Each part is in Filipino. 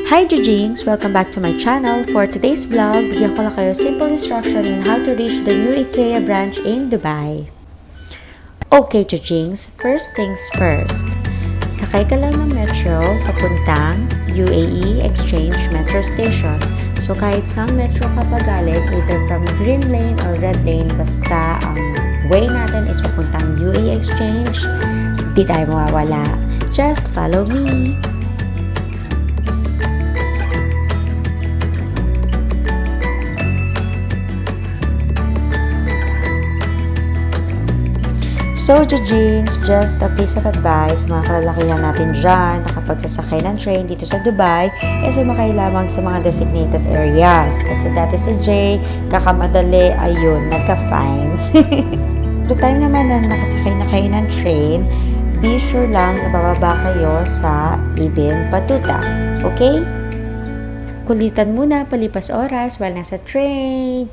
Hi Jajings! Welcome back to my channel. For today's vlog, bigyan ko lang kayo simple instruction on how to reach the new IKEA branch in Dubai. Okay Jajings, first things first. Sakay ka lang ng metro papuntang UAE Exchange Metro Station. So kahit saan metro ka pagaling, either from green lane or red lane, basta ang way natin is papuntang UAE Exchange, di tayo mawawala. Just follow me! So, Jajings, just a piece of advice, mga kalalakihan natin dyan na kapag sasakay ng train dito sa Dubai, sumakay lamang sa mga designated areas. Kasi dati si Jay, kakamadali, ayun, nagka-fine. The time naman na nakasakay na kayo ng train, be sure lang na bababa kayo sa Ibn Battuta. Okay? Kulitan muna palipas oras while nasa train.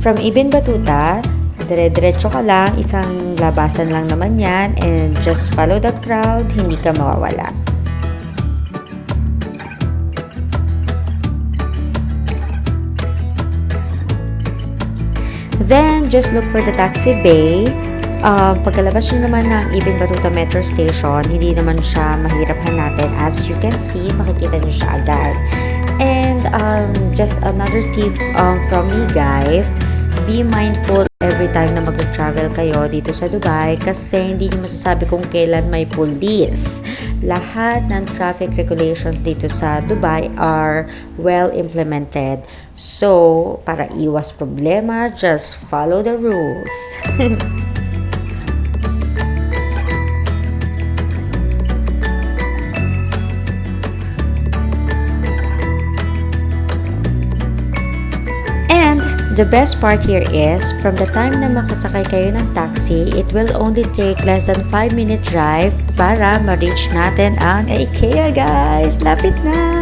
From Ibn Battuta, dire-diretso ka lang, isang labasan lang naman yan, and just follow the crowd, hindi ka mawawala. Then, just look for the taxi bay. Pagkalabas nyo naman ng Ibn Battuta Metro Station, hindi naman siya mahirap hanapin. As you can see, makikita nyo siya agad. And just another tip from me guys, be mindful every time na mag-travel kayo dito sa Dubai kasi hindi nyo masasabi kung kailan may police. Lahat ng traffic regulations dito sa Dubai are well implemented. So, para iwas problema, just follow the rules. The best part here is, from the time na makasakay kayo ng taxi, it will only take less than 5-minute drive para ma-reach natin ang IKEA guys! Lapit na!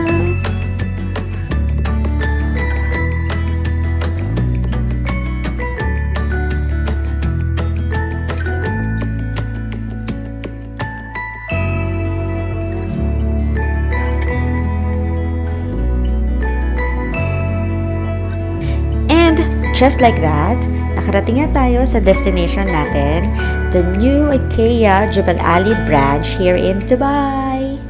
Just like that, nakarating na tayo sa destination natin, the new IKEA Jebel Ali branch here in Dubai.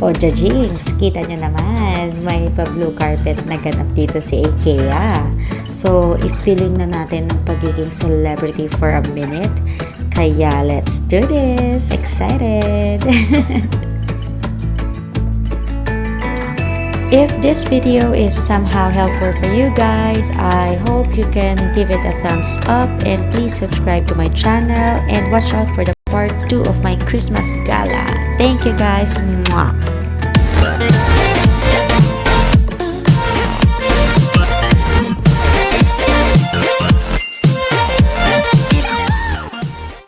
O Jajings, kita nyo naman, may pa-blue carpet na ganap dito si IKEA. So, i-feeling na natin ng pagiging celebrity for a minute. Kaya, let's do this! Excited! If this video is somehow helpful for you guys, I hope you can give it a thumbs up and please subscribe to my channel and watch out for the part 2 of my Christmas gala. Thank you guys! Mwah!